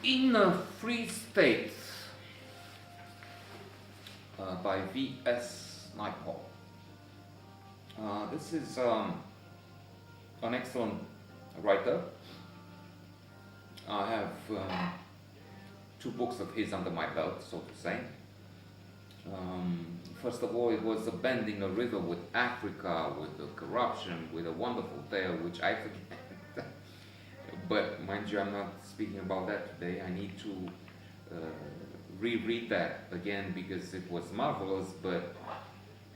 In a Free State by V.S. Naipaul. This is an excellent writer. I have two books of his under my belt, so to say. First of all, it was a bend in the river with Africa, with the corruption, with a wonderful tale, which I forget. But mind you, I'm not speaking about that today. I need to reread that again because it was marvelous, but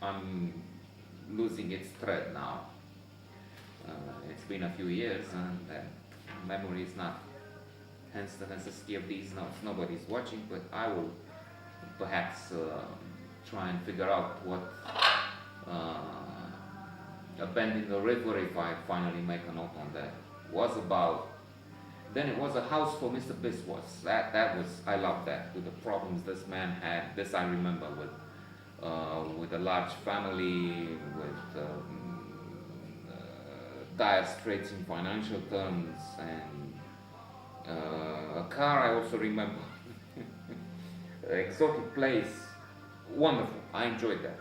I'm losing its thread now. It's been a few years and memory is not, hence the necessity of these notes. Nobody's watching, but I will perhaps try and figure out what a bend in the river, if I finally make a note on that, was about. Then it was a house for Mr. Biswas. That was, I love that, with the problems this man had. This I remember with a large family, with dire straits in financial terms, and a car I also remember. Exotic place, wonderful. I enjoyed that.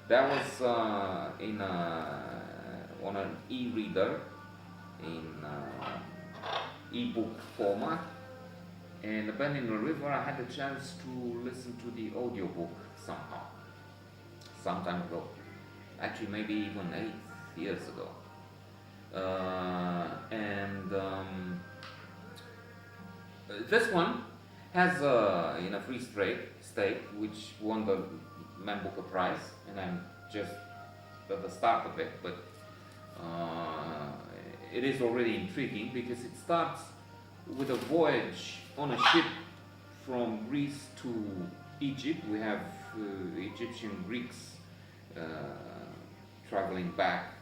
That was on an e-reader in e-book format, and The Bend in the River I had the chance to listen to the audiobook somehow, some time ago, actually maybe even 8 years ago, and this one has in a Free State, which won the Man Booker Prize, and I'm just at the start of it, but it is already intriguing because it starts with a voyage on a ship from Greece to Egypt. We have Egyptian Greeks traveling back.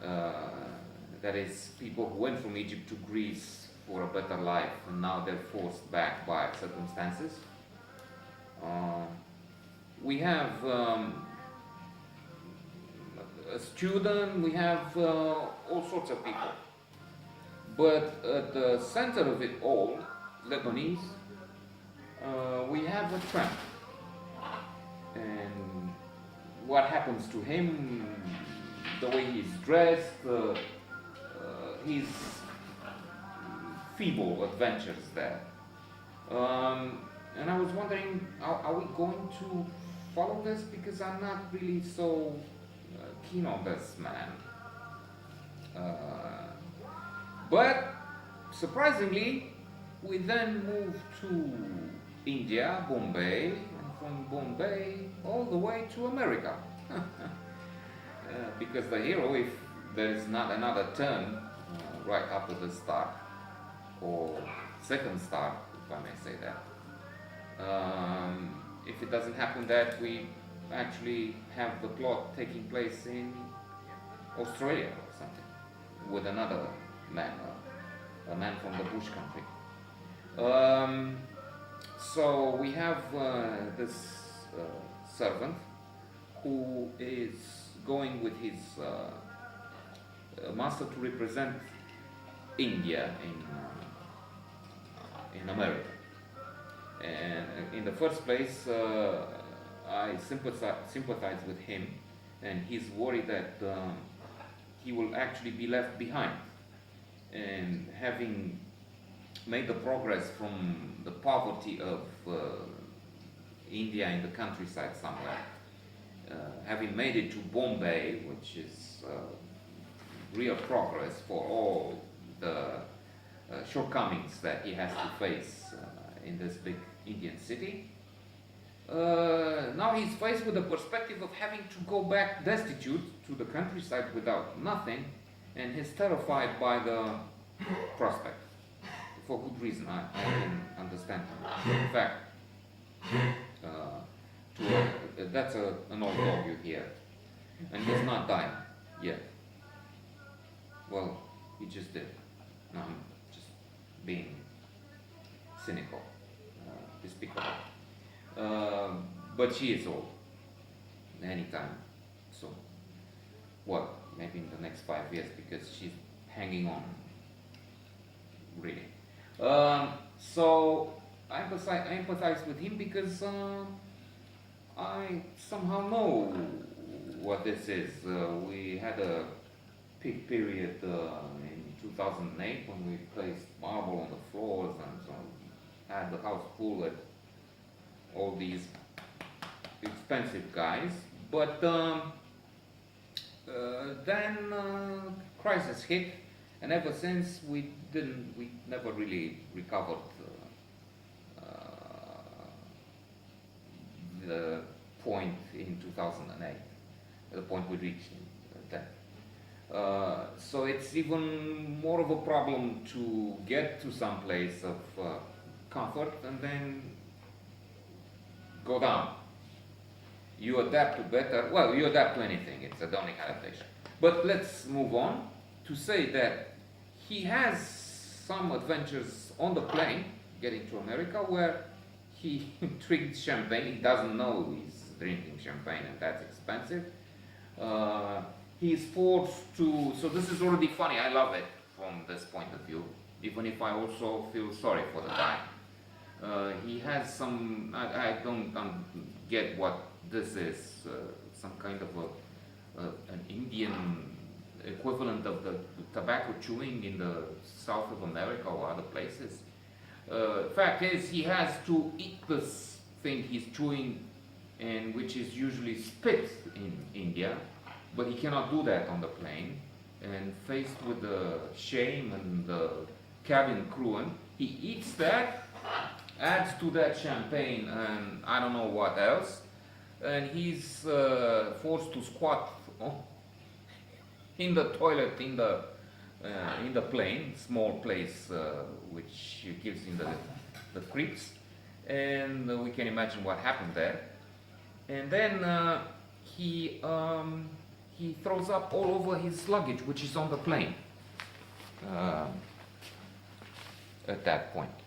That is, people who went from Egypt to Greece for a better life, and now they're forced back by circumstances. We have a student, we have all sorts of people. But at the center of it all, Lebanese, we have a tramp. And what happens to him, the way he's dressed, his feeble adventures there. And I was wondering, are we going to follow this? Because I'm not really so keen on this man. But surprisingly, we then moved to India, Bombay, and from Bombay all the way to America. Because the hero, if there is not another turn right after the start, or second start, if I may say that, if it doesn't happen that we actually have the plot taking place in Australia or something, with another man, a man from the bush country. So we have this servant who is going with his master to represent India in America. And in the first place, I sympathize with him, and he's worried that he will actually be left behind. And having made the progress from the poverty of India in the countryside somewhere, having made it to Bombay, which is real progress for all the shortcomings that he has to face in this big Indian city. Now he's faced with the perspective of having to go back destitute to the countryside without nothing, and he's terrified by the prospect. For good reason, I can understand. In fact, that's an old dog you hear, and he's not dying yet. Well, he just did. No, I'm just being cynical, despicable. But she is old. Anytime. So, what? Maybe in the next 5 years, because she's hanging on. Really. So I empathize with him because I somehow know what this is. We had a peak period in 2008 when we placed marble on the floors and so had the house full with all these expensive guys. But then crisis hit, and ever since we never really recovered the point in 2008, the point we reached then. So it's even more of a problem to get to some place of comfort and then go down. You adapt to better, well, you adapt to anything, it's hedonic adaptation. But let's move on to say that he has some adventures on the plane getting to America where he drinks champagne. He doesn't know he's drinking champagne, and that's expensive. He's forced to, so this is already funny, I love it from this point of view, even if I also feel sorry for the guy. He has some, I don't get what this is, some kind of an Indian equivalent of the tobacco chewing in the south of America or other places. Fact is, he has to eat this thing he's chewing, and which is usually spit in India, but he cannot do that on the plane. And faced with the shame and the cabin crew, and he eats that, adds to that champagne and I don't know what else, and he's forced to squat in the toilet in the plane, small place which gives him the creeps, and we can imagine what happened there. And then he throws up all over his luggage, which is on the plane at that point.